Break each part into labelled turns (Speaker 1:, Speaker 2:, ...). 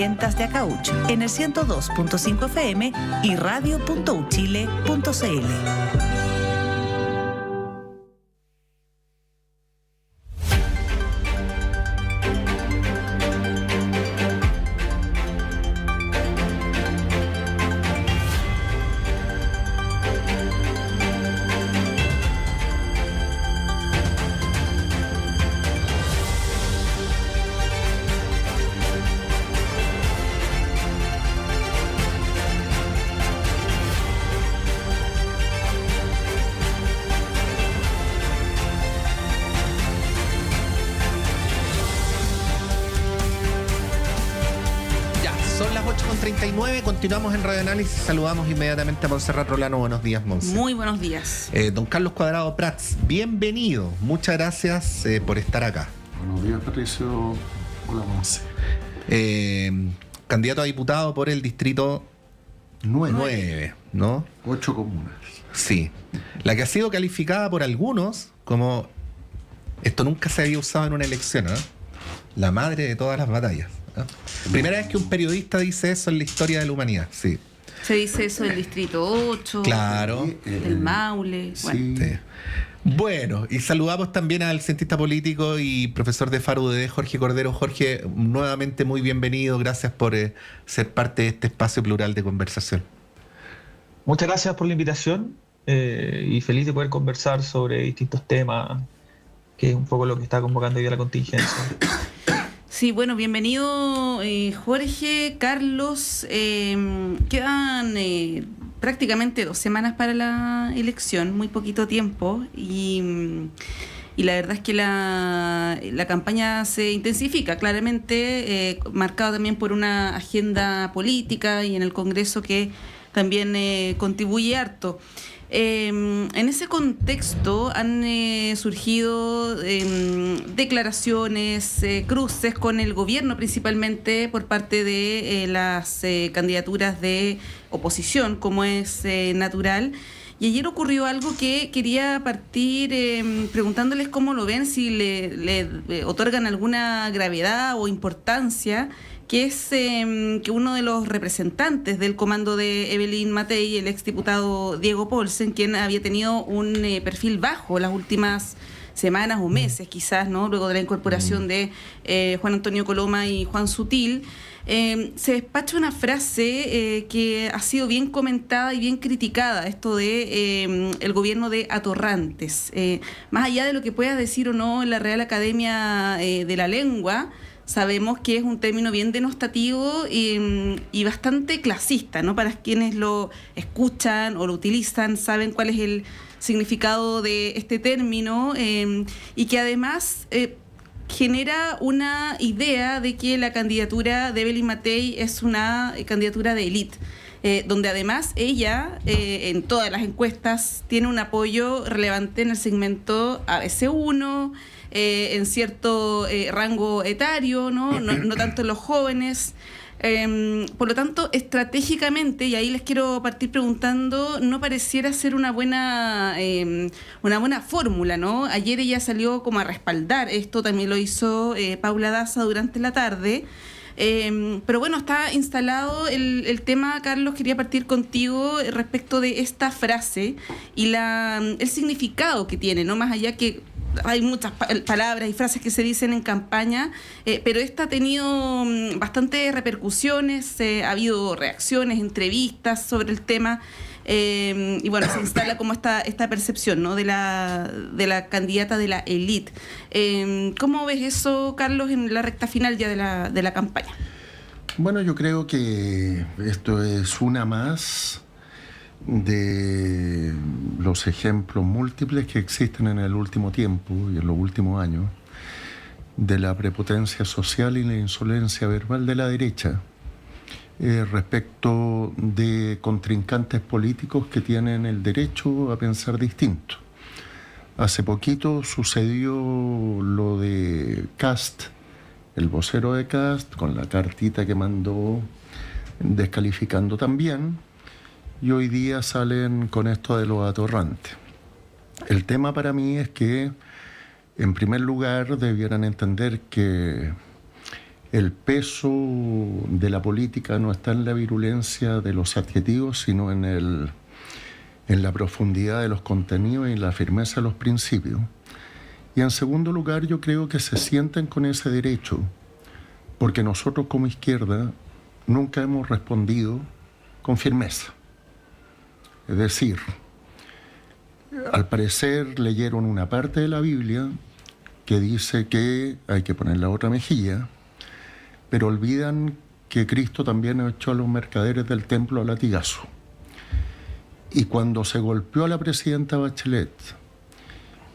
Speaker 1: Ventas de Acauch en el 102.5 FM y radio.uchile.cl.
Speaker 2: Continuamos en Radio Análisis. Saludamos inmediatamente a Montserrat Rolano. Buenos días, Montserrat.
Speaker 3: Muy buenos días.
Speaker 2: Don Carlos Cuadrado Prats, bienvenido. Muchas gracias por estar acá.
Speaker 4: Buenos días, Patricio. Hola, Monse.
Speaker 2: Candidato a diputado por el distrito 9, ¿no?
Speaker 4: 8 comunas.
Speaker 2: Sí. La que ha sido calificada por algunos como... Esto nunca se había usado en una elección, ¿no? La madre de todas las batallas. ¿No? Primera vez que un periodista dice eso en la historia de la humanidad, sí.
Speaker 3: Se dice eso del Distrito 8,
Speaker 2: claro,
Speaker 3: del Maule.
Speaker 4: Sí.
Speaker 2: Bueno, y saludamos también al cientista político y profesor de FARUDD, Jorge Cordero. Jorge, nuevamente muy bienvenido. Gracias por ser parte de este espacio plural de conversación.
Speaker 5: Muchas gracias por la invitación y feliz de poder conversar sobre distintos temas, que es un poco lo que está convocando hoy a la contingencia.
Speaker 3: Sí, bueno, bienvenido Jorge, Carlos. Quedan prácticamente 2 semanas para la elección, muy poquito tiempo, y la verdad es que la campaña se intensifica, claramente, marcada también por una agenda política y en el Congreso que también contribuye harto. En ese contexto han surgido declaraciones, cruces con el gobierno principalmente por parte de las candidaturas de oposición, como es natural. Y ayer ocurrió algo que quería partir preguntándoles cómo lo ven, si le otorgan alguna gravedad o importancia, que es que uno de los representantes del comando de Evelyn Matei, el exdiputado Diego Paulsen, quien había tenido un perfil bajo las últimas semanas o meses quizás, ¿no? Luego de la incorporación de Juan Antonio Coloma y Juan Sutil, se despacha una frase que ha sido bien comentada y bien criticada, esto de el gobierno de atorrantes. Más allá de lo que pueda decir o no en la Real Academia de la Lengua, sabemos que es un término bien denostativo y bastante clasista, ¿no? Para quienes lo escuchan o lo utilizan, saben cuál es el significado de este término y que además genera una idea de que la candidatura de Evelyn Matei es una candidatura de élite, donde además ella, en todas las encuestas, tiene un apoyo relevante en el segmento ABC1, en cierto rango etario, no tanto en los jóvenes. Por lo tanto, estratégicamente, y ahí les quiero partir preguntando, no pareciera ser una buena fórmula, ¿no? Ayer ella salió como a respaldar esto, también lo hizo Paula Daza durante la tarde. Pero bueno, está instalado el tema. Carlos, quería partir contigo respecto de esta frase y el significado que tiene, ¿no? Más allá que hay muchas palabras y frases que se dicen en campaña, pero esta ha tenido bastantes repercusiones, ha habido reacciones, entrevistas sobre el tema, y bueno, se instala como esta percepción, ¿no? de la candidata de la élite. ¿Cómo ves eso, Carlos, en la recta final ya de la campaña?
Speaker 4: Bueno, yo creo que esto es una más de los ejemplos múltiples que existen en el último tiempo y en los últimos años de la prepotencia social y la insolencia verbal de la derecha respecto de contrincantes políticos que tienen el derecho a pensar distinto. Hace poquito sucedió lo de Kast, el vocero de Kast, con la cartita que mandó descalificando también, y hoy día salen con esto de los atorrantes. El tema para mí es que, en primer lugar, debieran entender que el peso de la política no está en la virulencia de los adjetivos, sino en la profundidad de los contenidos y en la firmeza de los principios. Y en segundo lugar, yo creo que se sienten con ese derecho, porque nosotros como izquierda nunca hemos respondido con firmeza. Es decir, al parecer leyeron una parte de la Biblia que dice que hay que poner la otra mejilla, pero olvidan que Cristo también echó a los mercaderes del templo a latigazo. Y cuando se golpeó a la presidenta Bachelet,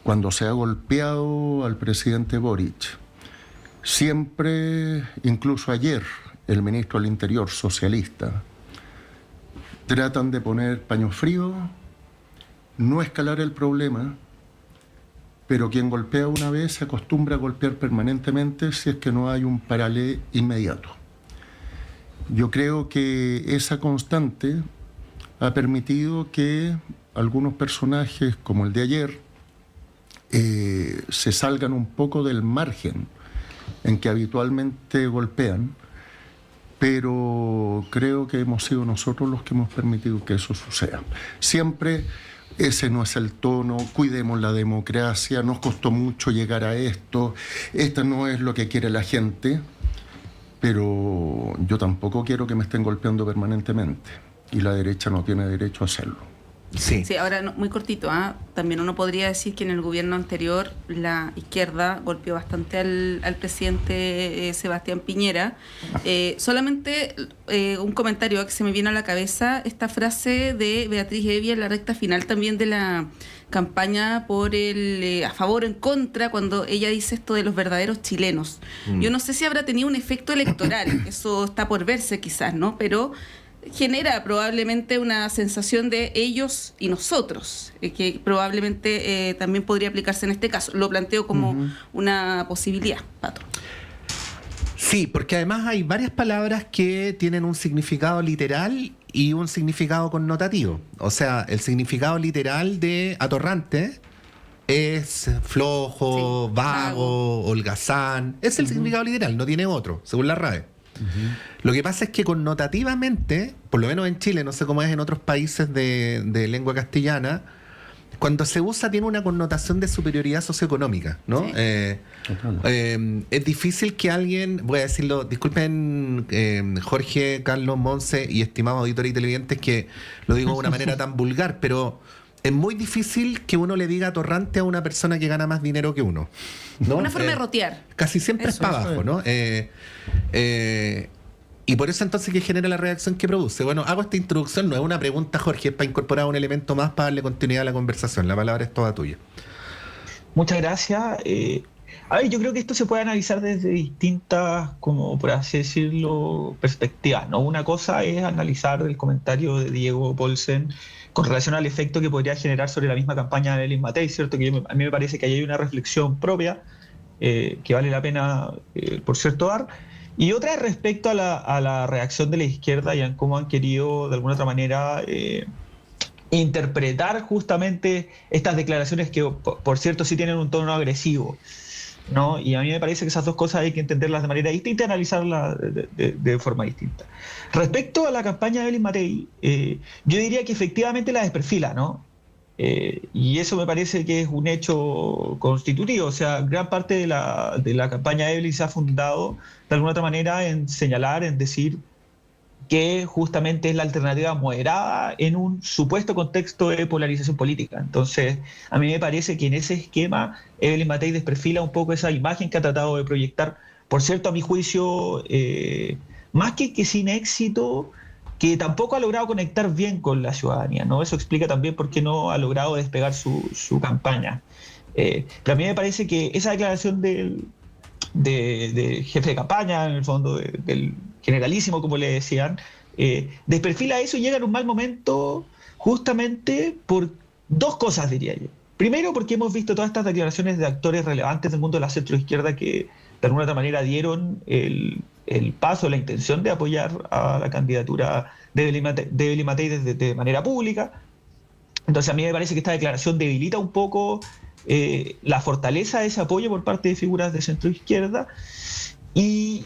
Speaker 4: cuando se ha golpeado al presidente Boric, siempre, incluso ayer, el ministro del Interior socialista, tratan de poner paño frío, no escalar el problema, pero quien golpea una vez se acostumbra a golpear permanentemente si es que no hay un paralelo inmediato. Yo creo que esa constante ha permitido que algunos personajes, como el de ayer, se salgan un poco del margen en que habitualmente golpean, pero creo que hemos sido nosotros los que hemos permitido que eso suceda. Siempre ese no es el tono, cuidemos la democracia, nos costó mucho llegar a esto no es lo que quiere la gente, pero yo tampoco quiero que me estén golpeando permanentemente, y la derecha no tiene derecho a hacerlo.
Speaker 2: Sí.
Speaker 3: Sí, ahora muy cortito, también uno podría decir que en el gobierno anterior la izquierda golpeó bastante al presidente Sebastián Piñera. Solamente un comentario que se me viene a la cabeza, esta frase de Beatriz Evia en la recta final también de la campaña por el a favor o en contra, cuando ella dice esto de los verdaderos chilenos. Yo no sé si habrá tenido un efecto electoral, eso está por verse quizás, ¿no? Pero genera probablemente una sensación de ellos y nosotros, que probablemente también podría aplicarse en este caso. Lo planteo como una posibilidad, Pato.
Speaker 2: Sí, porque además hay varias palabras que tienen un significado literal y un significado connotativo. O sea, el significado literal de atorrante es flojo,
Speaker 3: Sí,
Speaker 2: vago, holgazán. Es el significado literal, no tiene otro, según la RAE. Lo que pasa es que connotativamente, por lo menos en Chile, no sé cómo es en otros países de lengua castellana, cuando se usa tiene una connotación de superioridad socioeconómica, ¿no?
Speaker 3: Sí.
Speaker 2: Es difícil que alguien, voy a decirlo, disculpen Jorge, Carlos, Monse y estimados auditores y televidentes que lo digo de una manera tan vulgar, pero es muy difícil que uno le diga atorrante a una persona que gana más dinero que uno, ¿no?
Speaker 3: Una forma de rotear.
Speaker 2: Casi siempre es para abajo, ¿no? Y por eso entonces que genera la reacción que produce. Bueno, hago esta introducción, no es una pregunta, Jorge, es para incorporar un elemento más para darle continuidad a la conversación. La palabra es toda tuya.
Speaker 5: Muchas gracias. A ver, yo creo que esto se puede analizar desde distintas, como por así decirlo, perspectivas, ¿no? Una cosa es analizar el comentario de Diego Paulsen con relación al efecto que podría generar sobre la misma campaña de Evelyn Matei, ¿cierto? Que a mí me parece que ahí hay una reflexión propia que vale la pena, por cierto, dar. Y otra es respecto a la reacción de la izquierda y a cómo han querido, de alguna otra manera, interpretar justamente estas declaraciones que, por cierto, sí tienen un tono agresivo, ¿no? Y a mí me parece que esas dos cosas hay que entenderlas de manera distinta y analizarlas de forma distinta. Respecto a la campaña de Evelyn Matei, yo diría que efectivamente la desperfila, ¿no? Y eso me parece que es un hecho constitutivo. O sea, gran parte de la campaña de Evelyn se ha fundado de alguna otra manera en señalar, en decir que justamente es la alternativa moderada en un supuesto contexto de polarización política. Entonces, a mí me parece que en ese esquema Evelyn Matei desperfila un poco esa imagen que ha tratado de proyectar, por cierto, a mi juicio, más que sin éxito, que tampoco ha logrado conectar bien con la ciudadanía, ¿no? Eso explica también por qué no ha logrado despegar su campaña. Pero a mí me parece que esa declaración del jefe de campaña, en el fondo, del generalísimo, como le decían, desperfila eso y llega en un mal momento justamente por dos cosas, diría yo. Primero, porque hemos visto todas estas declaraciones de actores relevantes del mundo de la centroizquierda que de alguna otra manera dieron el paso, la intención de apoyar a la candidatura de Evelyn Matei de manera pública. Entonces a mí me parece que esta declaración debilita un poco la fortaleza de ese apoyo por parte de figuras de centroizquierda. Y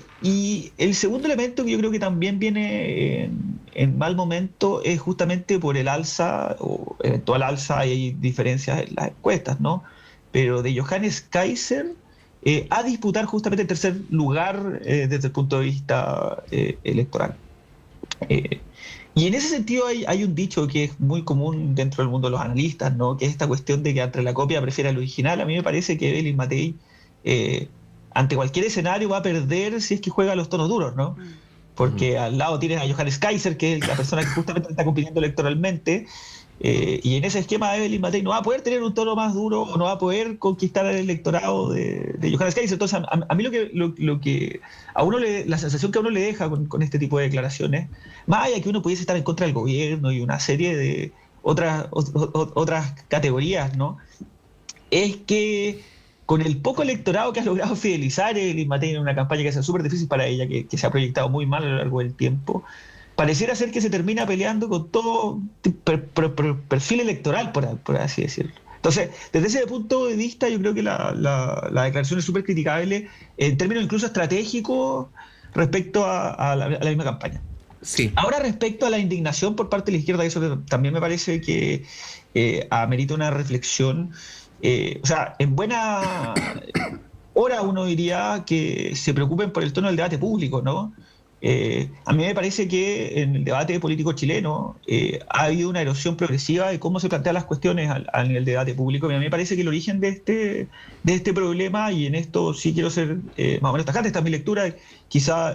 Speaker 5: el segundo elemento que yo creo que también viene en mal momento es justamente por el alza, o eventual alza, y hay diferencias en las encuestas, ¿no? Pero de Johannes Kaiser a disputar justamente el tercer lugar desde el punto de vista electoral. Y en ese sentido hay un dicho que es muy común dentro del mundo de los analistas, ¿no? Que es esta cuestión de que entre la copia prefiere al original. A mí me parece que Evelyn Matei ante cualquier escenario va a perder si es que juega los tonos duros, ¿no? Porque al lado tienes a Johannes Kaiser, que es la persona que justamente está compitiendo electoralmente, y en ese esquema Evelyn Matei no va a poder tener un tono más duro, o no va a poder conquistar el electorado de Johannes Kaiser. Entonces a mí lo que a uno la sensación que a uno le deja con este tipo de declaraciones, más allá que uno pudiese estar en contra del gobierno y una serie de otras categorías, ¿no? Es que con el poco electorado que ha logrado fidelizar Evelyn Matei en una campaña que ha sido súper difícil para ella, que se ha proyectado muy mal a lo largo del tiempo, pareciera ser que se termina peleando con todo perfil electoral, por así decirlo. Entonces, desde ese punto de vista, yo creo que la declaración es súper criticable en términos incluso estratégicos respecto a la misma campaña.
Speaker 2: Sí.
Speaker 5: Ahora, respecto a la indignación por parte de la izquierda, eso también me parece que amerita una reflexión. O sea, en buena hora uno diría que se preocupen por el tono del debate público, ¿no? A mí me parece que en el debate político chileno ha habido una erosión progresiva de cómo se plantean las cuestiones al nivel de debate público. Y a mí me parece que el origen de este problema, y en esto sí quiero ser más o menos tajante, esta es mi lectura, quizá,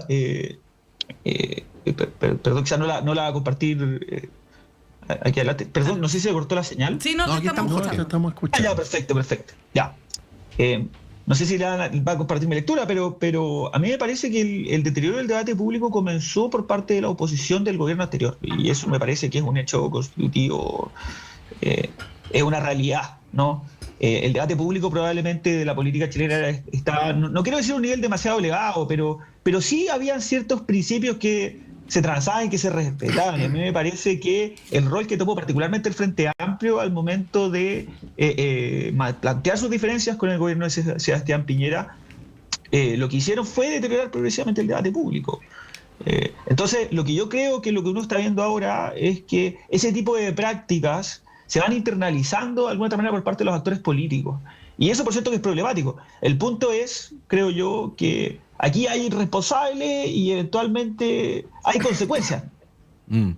Speaker 5: perdón, quizá no la va a compartir aquí adelante. Perdón, no sé si se cortó la señal.
Speaker 3: Sí, no,
Speaker 2: aquí estamos
Speaker 4: escuchando.
Speaker 5: Ya, perfecto. Ya. No sé si va a compartir mi lectura, pero a mí me parece que el deterioro del debate público comenzó por parte de la oposición del gobierno anterior. Y eso me parece que es un hecho constitutivo, es una realidad, ¿no? El debate público probablemente de la política chilena está, no quiero decir un nivel demasiado elevado, pero sí habían ciertos principios que se transaban y que se respetaban. Y a mí me parece que el rol que tomó particularmente el Frente Amplio al momento de plantear sus diferencias con el gobierno de Sebastián Piñera, lo que hicieron fue deteriorar progresivamente el debate público. Entonces, lo que yo creo que lo que uno está viendo ahora es que ese tipo de prácticas se van internalizando de alguna otra manera por parte de los actores políticos. Y eso, por cierto, que es problemático. El punto es, creo yo, que aquí hay responsables y eventualmente hay consecuencias.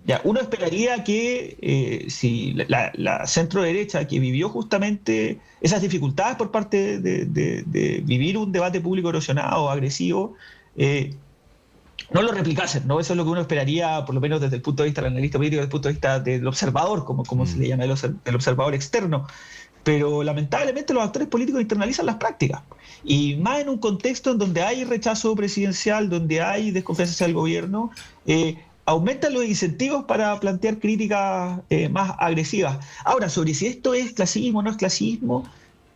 Speaker 5: Ya, uno esperaría que si la centro derecha, que vivió justamente esas dificultades por parte de vivir un debate público erosionado, agresivo, no lo replicasen, ¿no? Eso es lo que uno esperaría, por lo menos desde el punto de vista del analista político, desde el punto de vista del observador, como se le llama, el observador externo. Pero lamentablemente los actores políticos internalizan las prácticas. Y más en un contexto en donde hay rechazo presidencial, donde hay desconfianza hacia el gobierno, aumentan los incentivos para plantear críticas más agresivas. Ahora, sobre si esto es clasismo o no es clasismo,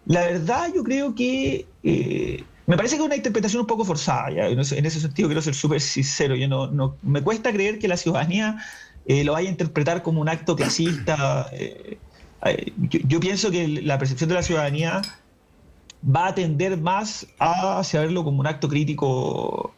Speaker 5: la verdad yo creo que me parece que es una interpretación un poco forzada. ¿Ya? En ese sentido quiero ser súper sincero. Yo no me cuesta creer que la ciudadanía lo vaya a interpretar como un acto clasista. Yo pienso que la percepción de la ciudadanía va a tender más hacia verlo como un acto crítico,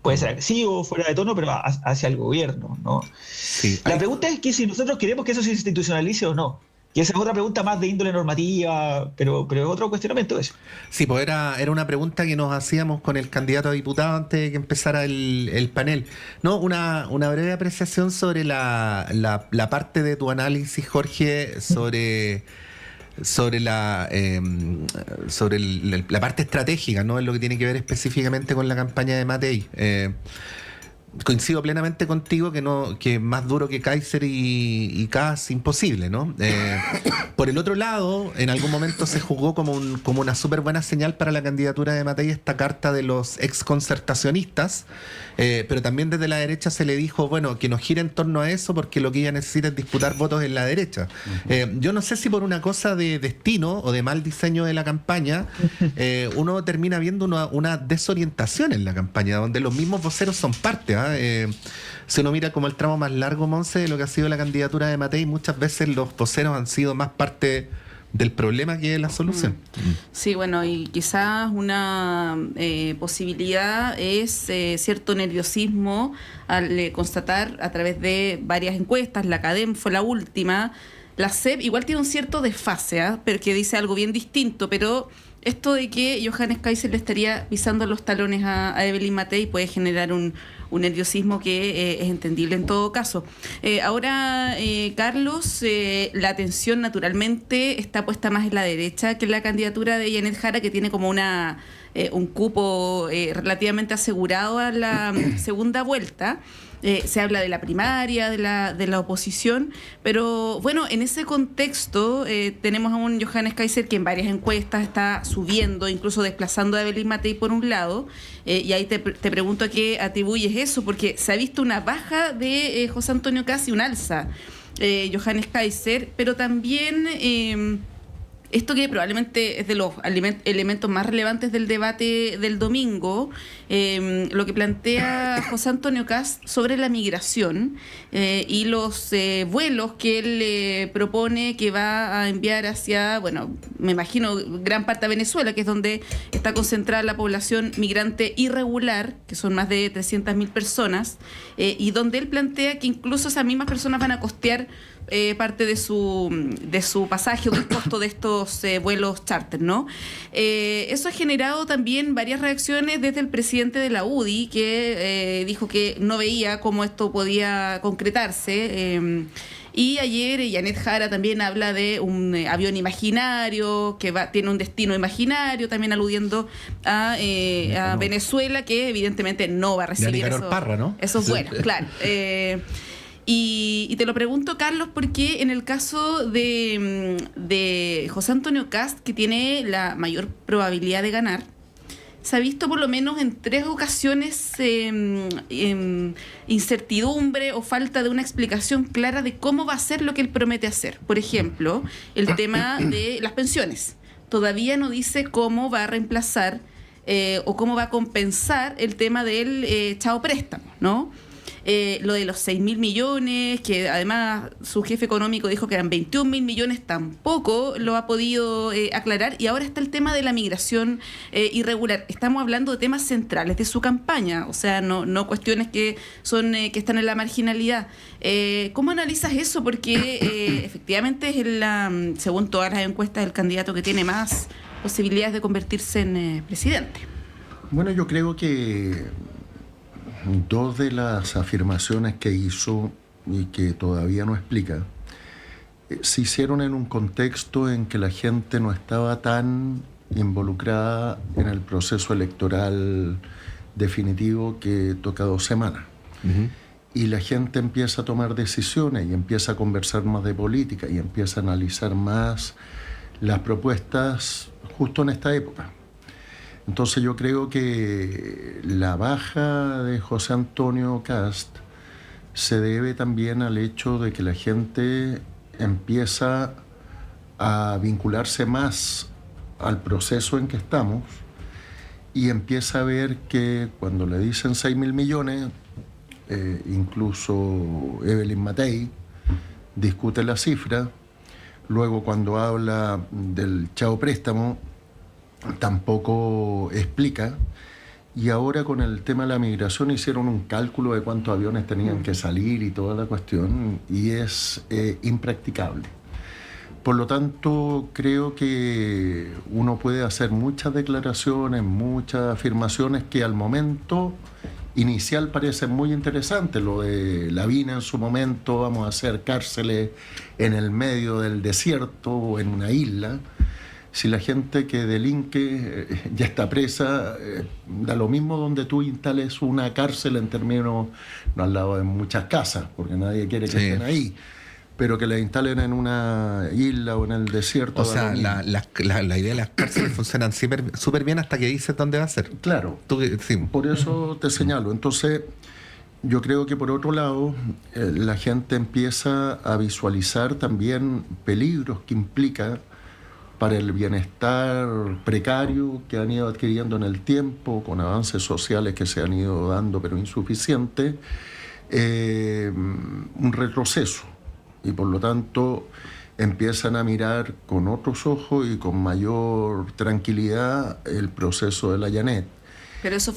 Speaker 5: puede ser agresivo, fuera de tono, pero hacia el gobierno, ¿no?
Speaker 2: Sí.
Speaker 5: La pregunta es que si nosotros queremos que eso se institucionalice o no. Y esa es otra pregunta más de índole normativa, pero es otro cuestionamiento eso.
Speaker 2: Sí, pues era una pregunta que nos hacíamos con el candidato a diputado antes de que empezara el panel. No, una breve apreciación sobre la parte de tu análisis, Jorge, sobre la parte estratégica, ¿no? En lo que tiene que ver específicamente con la campaña de Matei. Coincido plenamente contigo que más duro que Kaiser y Kass, imposible, ¿no? Por el otro lado, en algún momento se jugó como una súper buena señal para la candidatura de Matei esta carta de los exconcertacionistas, pero también desde la derecha se le dijo, bueno, que no gire en torno a eso porque lo que ella necesita es disputar votos en la derecha. Yo no sé si por una cosa de destino o de mal diseño de la campaña, uno termina viendo una desorientación en la campaña, donde los mismos voceros son parte, ¿ah? Si uno mira como el tramo más largo, Monse, de lo que ha sido la candidatura de Matei, muchas veces los voceros han sido más parte del problema que es la solución.
Speaker 3: Sí, bueno, y quizás una posibilidad es cierto nerviosismo al constatar a través de varias encuestas, la CADEM fue la última, la CEP igual tiene un cierto desfase, pero que dice algo bien distinto, pero esto de que Johannes Kaiser le estaría pisando los talones a Evelyn Matei puede generar un nerviosismo que es entendible en todo caso. Ahora, Carlos, la atención naturalmente está puesta más en la derecha que en la candidatura de Janet Jara, que tiene como un cupo relativamente asegurado a la segunda vuelta. Se habla de la primaria, de la oposición, pero bueno, en ese contexto tenemos a un Johannes Kaiser que en varias encuestas está subiendo, incluso desplazando a Evelyn Matei por un lado, y ahí te pregunto a qué atribuyes eso, porque se ha visto una baja de José Antonio Kast y un alza Johannes Kaiser, pero también esto que probablemente es de los elementos más relevantes del debate del domingo, lo que plantea José Antonio Kast sobre la migración y los vuelos que él propone que va a enviar hacia, bueno, me imagino gran parte de Venezuela, que es donde está concentrada la población migrante irregular, que son más de 300.000 personas, y donde él plantea que incluso esas mismas personas van a costear parte de su pasaje o del costo de estos vuelos charter, ¿no? Eso ha generado también varias reacciones desde el presidente de la UDI, que dijo que no veía cómo esto podía concretarse. Y ayer Janet Jara también habla de un avión imaginario que tiene un destino imaginario, también aludiendo a Venezuela, que evidentemente no va a recibir esos vuelos, claro. Y te lo pregunto, Carlos, porque en el caso de José Antonio Kast, que tiene la mayor probabilidad de ganar, se ha visto por lo menos en 3 ocasiones incertidumbre o falta de una explicación clara de cómo va a ser lo que él promete hacer. Por ejemplo, el tema de las pensiones. Todavía no dice cómo va a reemplazar o cómo va a compensar el tema del chao préstamo, ¿no? Lo de los 6.000 millones, que además su jefe económico dijo que eran 21.000 millones, tampoco lo ha podido aclarar. Y ahora está el tema de la migración irregular. Estamos hablando de temas centrales de su campaña, o sea, no cuestiones que están en la marginalidad. ¿Cómo analizas eso? Porque efectivamente es, según todas las encuestas, el candidato que tiene más posibilidades de convertirse en presidente.
Speaker 4: Bueno, yo creo que 2 de las afirmaciones que hizo y que todavía no explica se hicieron en un contexto en que la gente no estaba tan involucrada en el proceso electoral definitivo que toca 2 semanas. Y la gente empieza a tomar decisiones y empieza a conversar más de política y empieza a analizar más las propuestas justo en esta época. Entonces yo creo que la baja de José Antonio Kast se debe también al hecho de que la gente empieza a vincularse más al proceso en que estamos y empieza a ver que cuando le dicen 6.000 millones, incluso Evelyn Matei discute la cifra. Luego cuando habla del chao préstamo, tampoco explica, y ahora con el tema de la migración hicieron un cálculo de cuántos aviones tenían que salir y toda la cuestión, y es impracticable. Por lo tanto, creo que uno puede hacer muchas declaraciones, muchas afirmaciones que al momento inicial parecen muy interesantes. Lo de Lavín en su momento, vamos a hacer cárceles en el medio del desierto o en una isla. Si la gente que delinque ya está presa, da lo mismo donde tú instales una cárcel en términos, no al lado de muchas casas, porque nadie quiere que estén ahí, pero que la instalen en una isla o en el desierto.
Speaker 2: O sea, la idea de las cárceles funcionan súper bien hasta que dices dónde va a ser.
Speaker 4: Claro,
Speaker 2: sí.
Speaker 4: Por eso te señalo. Entonces, yo creo que por otro lado, la gente empieza a visualizar también peligros que implica para el bienestar precario que han ido adquiriendo en el tiempo, con avances sociales que se han ido dando pero insuficientes, un retroceso. Y por lo tanto, empiezan a mirar con otros ojos y con mayor tranquilidad el proceso de la Janet.
Speaker 3: Pero eso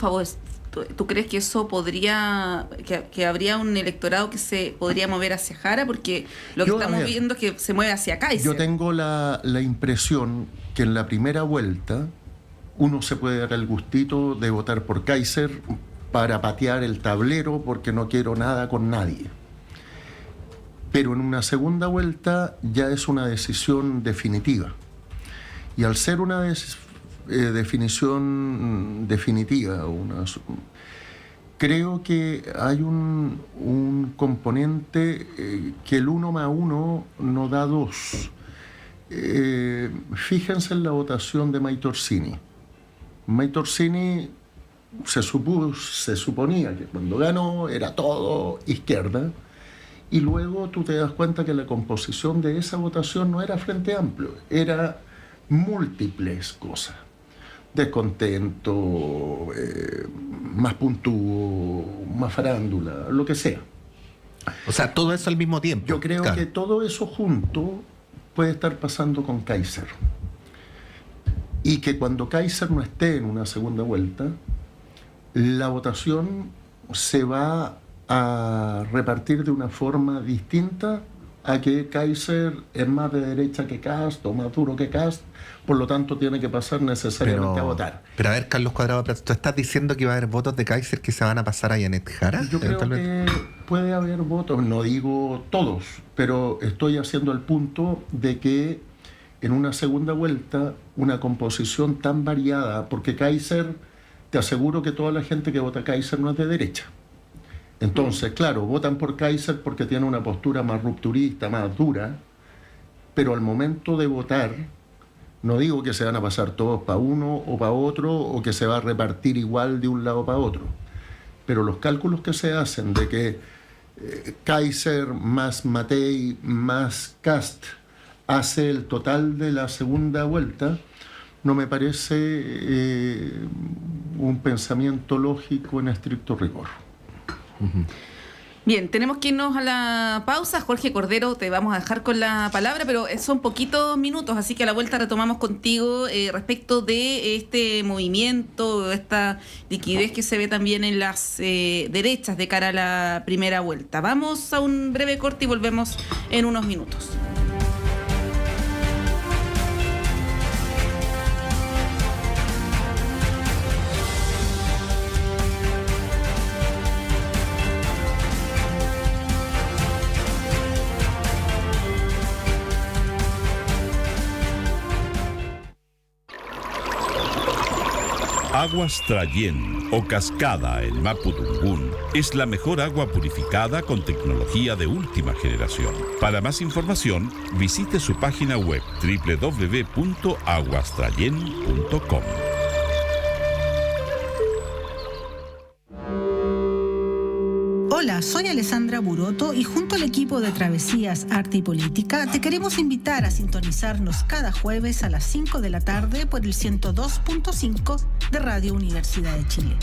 Speaker 3: ¿tú crees que eso podría, que habría un electorado que se podría mover hacia Jara? Porque lo que estamos viendo es que se mueve hacia Kaiser.
Speaker 4: Yo tengo la impresión que en la primera vuelta uno se puede dar el gustito de votar por Kaiser para patear el tablero porque no quiero nada con nadie. Pero en una segunda vuelta ya es una decisión definitiva. Y al ser una definición definitiva, creo que hay un componente que el 1 más 1 no da 2. Fíjense en la votación de Maite Orsini. Maite Orsini se suponía que cuando ganó era todo izquierda, y luego tú te das cuenta que la composición de esa votación no era Frente Amplio, era múltiples cosas. Descontento, más puntúo, más farándula, lo que sea.
Speaker 2: O sea, todo eso al mismo tiempo.
Speaker 4: Yo creo que todo eso junto puede estar pasando con Kaiser. Y que cuando Kaiser no esté en una segunda vuelta, la votación se va a repartir de una forma distinta a que Kaiser es más de derecha que Kast o más duro que Kast, por lo tanto tiene que pasar necesariamente a votar.
Speaker 2: Pero a ver, Carlos Cuadrado, ¿tú estás diciendo que va a haber votos de Kaiser que se van a pasar a Janet Jara?
Speaker 4: Yo creo que puede haber votos, no digo todos, pero estoy haciendo el punto de que en una segunda vuelta una composición tan variada, porque Kaiser, te aseguro que toda la gente que vota Kaiser no es de derecha. Entonces, claro, votan por Kaiser porque tiene una postura más rupturista, más dura, pero al momento de votar, no digo que se van a pasar todos para uno o para otro, o que se va a repartir igual de un lado para otro, pero los cálculos que se hacen de que Kaiser más Matei más Kast hace el total de la segunda vuelta, no me parece un pensamiento lógico en estricto rigor.
Speaker 3: Bien, tenemos que irnos a la pausa. Jorge Cordero, te vamos a dejar con la palabra, pero son poquitos minutos, así que a la vuelta retomamos contigo respecto de este movimiento, esta liquidez que se ve también en las derechas de cara a la primera vuelta. Vamos a un breve corte y volvemos en unos minutos.
Speaker 6: Aguas Trayén o Cascada en Mapudungún es la mejor agua purificada con tecnología de última generación. Para más información, visite su página web www.aguastrayen.com.
Speaker 7: Hola, soy Alessandra Buroto y junto al equipo de Travesías, Arte y Política te queremos invitar a sintonizarnos cada jueves a las 5 de la tarde por el 102.5 de Radio Universidad de Chile.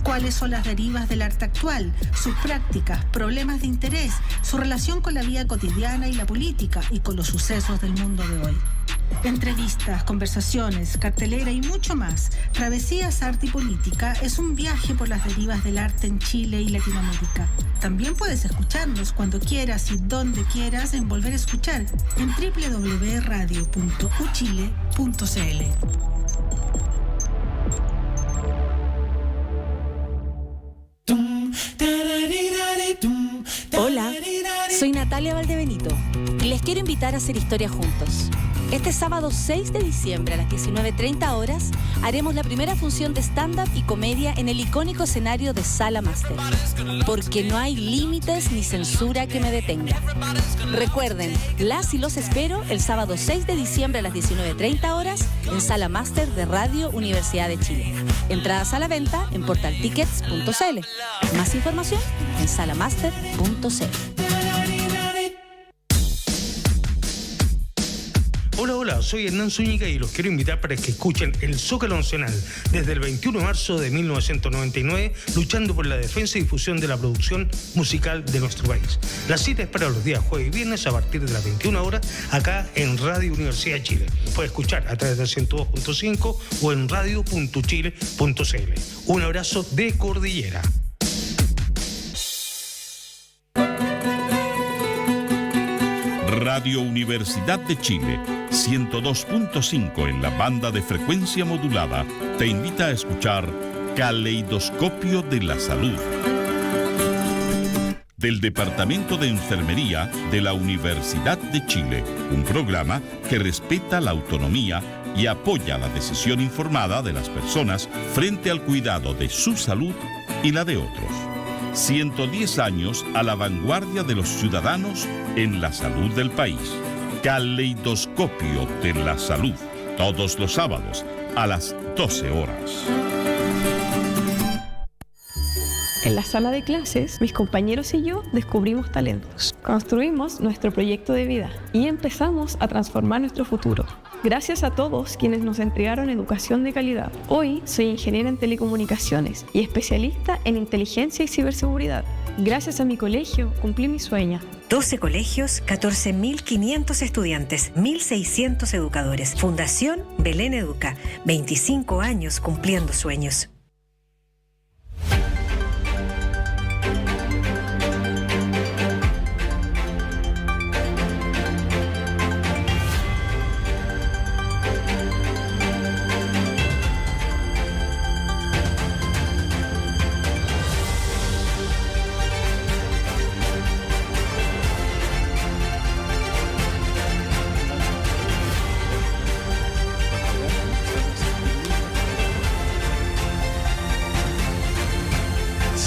Speaker 7: ¿Cuáles son las derivas del arte actual, sus prácticas, problemas de interés, su relación con la vida cotidiana y la política y con los sucesos del mundo de hoy? Entrevistas, conversaciones, cartelera y mucho más. Travesías, Arte y Política es un viaje por las derivas del arte en Chile y Latinoamérica. También puedes escucharnos cuando quieras y donde quieras en Volver a Escuchar en www.radio.uchile.cl.
Speaker 8: Hola, soy Natalia Valdebenito y les quiero invitar a hacer historia juntos. Este sábado 6 de diciembre a las 19:30 horas haremos la primera función de stand-up y comedia en el icónico escenario de Sala Máster. Porque no hay límites ni censura que me detenga. Recuerden, las y los espero el sábado 6 de diciembre a las 19:30 horas en Sala Máster de Radio Universidad de Chile. Entradas a la venta en portaltickets.cl. Más información en salamaster.cl.
Speaker 9: Hola, soy Hernán Zúñiga y los quiero invitar para que escuchen el Zócalo Nacional desde el 21 de marzo de 1999, luchando por la defensa y difusión de la producción musical de nuestro país. La cita es para los días jueves y viernes a partir de las 21 horas acá en Radio Universidad de Chile. Puede escuchar a través del 102.5 o en radio.chile.cl. Un abrazo de Cordillera.
Speaker 6: Radio Universidad de Chile, 102.5 en la banda de frecuencia modulada, te invita a escuchar Caleidoscopio de la Salud. Del Departamento de Enfermería de la Universidad de Chile, un programa que respeta la autonomía y apoya la decisión informada de las personas frente al cuidado de su salud y la de otros. 110 años a la vanguardia de los ciudadanos en la salud del país. Caleidoscopio de la Salud, todos los sábados a las 12 horas.
Speaker 10: En la sala de clases, mis compañeros y yo descubrimos talentos, construimos nuestro proyecto de vida y empezamos a transformar nuestro futuro. Gracias a todos quienes nos entregaron educación de calidad. Hoy soy ingeniera en telecomunicaciones y especialista en inteligencia y ciberseguridad. Gracias a mi colegio cumplí mi sueño.
Speaker 11: 12 colegios, 14.500 estudiantes, 1.600 educadores. Fundación Belén Educa, 25 años cumpliendo sueños.